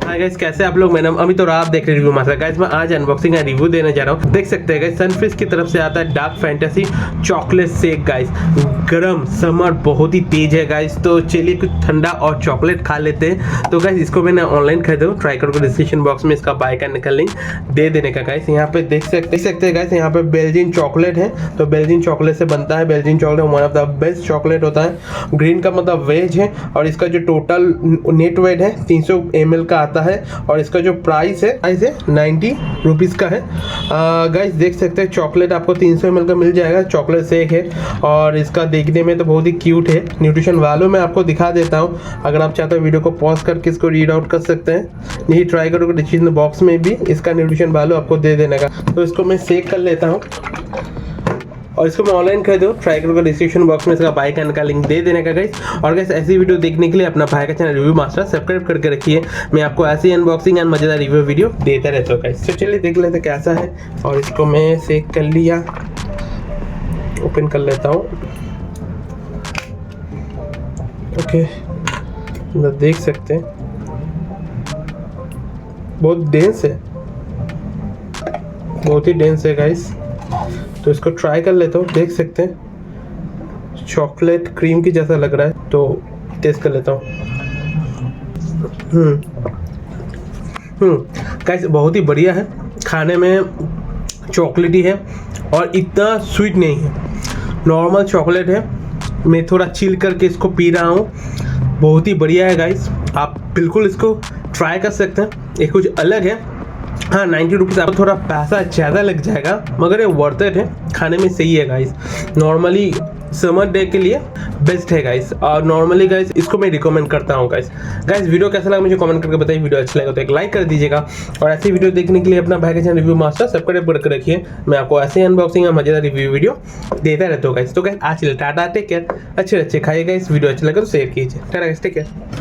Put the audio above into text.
Hi guys, कैसे आप लोग? मेरा नाम अमित और आप देख रहे रिव्यू मास्टर। गाइस मैं आज अनबॉक्सिंग का रिव्यू देने जा रहा हूँ। देख सकते हैं गाइस, सनफिश की तरफ से आता है dark fantasy chocolate shake. Guys गरम समर बहुत ही तेज है गाइस, तो चलिए कुछ ठंडा और चॉकलेट खा लेते हैं। तो गाइस इसको मैंने ऑनलाइन खरीदा हूँ, ट्राई करो डिस्क्रिप्शन बॉक्स में इसका बाय करने का लिंक दे देने का। गाइस यहाँ पे देख सकते हैं गाइस, यहाँ पे बेल्जियन चॉकलेट है, तो बेल्जियन चॉकलेट से बनता है। Belgian chocolate one of the best chocolate होता है। ग्रीन का मतलब वेज है और इसका जो टोटल नेट वेट है 300 ml का आता है और इसका जो प्राइस है 90 रुपीज़ का है। गाइस देख सकते हैं चॉकलेट आपको 300 ml का मिल जाएगा। चॉकलेट शेक है और इसका देखने में तो बहुत ही क्यूट है। न्यूट्रिशन वैल्यू मैं आपको दिखा देता हूँ, अगर आप चाहते हो वीडियो को पॉज करके इसको रीड आउट कर सकते हैं। यही ट्राई करोगे डिस्क्रिप्शन बॉक्स में भी इसका न्यूट्रिशन वैल्यू आपको दे देने का। तो इसको मैं शेक कर लेता हूँ और इसको मैं ऑनलाइन खरीद दूँ, ट्राई करूँगा डिस्क्रिप्शन बॉक्स में इसका बाय करने का लिंक दे देने का। गाइस और गाइस ऐसी वीडियो देखने के लिए अपना भाई का चैनल रिव्यू मास्टर सब्सक्राइब करके रखिए। मैं आपको ऐसी अनबॉक्सिंग एंड मजेदार रिव्यू वीडियो देता रहता हूँ। गाइस तो चलिए देख लेते कैसा है। और इसको मैं शेक कर लिया, ओपन कर लेता हूँ। ओके देख सकते हैं बहुत डेंस है, बहुत ही डेंस है गाइस। तो इसको ट्राई कर लेता हूँ। देख सकते हैं चॉकलेट क्रीम की जैसा लग रहा है, तो टेस्ट कर लेता हूँ। गाइस बहुत ही बढ़िया है, खाने में चॉकलेटी है और इतना स्वीट नहीं है, नॉर्मल चॉकलेट है। मैं थोड़ा चिल करके इसको पी रहा हूँ, बहुत ही बढ़िया है गाइस। आप बिल्कुल इसको ट्राई कर सकते हैं, ये कुछ अलग है। हाँ 90 रुपीज़ आपको थोड़ा पैसा ज़्यादा लग जाएगा, मगर ये वर्थ इट है, खाने में सही है गाइस। नॉर्मली समर डे के लिए बेस्ट है गाइस और नॉर्मली गाइस इसको मैं रिकमेंड करता हूँ। गाइस वीडियो कैसा लगा मुझे कमेंट करके बताइए। वीडियो अच्छा लगा तो एक लाइक कर दीजिएगा और ऐसी वीडियो देखने के लिए अपना भाई का चैनल रिव्यू मास्टर सब्सक्राइब करके रखिए। मैं आपको ऐसे अनबॉक्सिंग और मजेदार रिव्यू वीडियो देता रहता हूँ गाइस। तो गाइस आज टाटा, टेक केयर, अच्छे खाइएगा। इस वीडियो अच्छा लगा तो शेयर कीजिए। Tata guys, take care.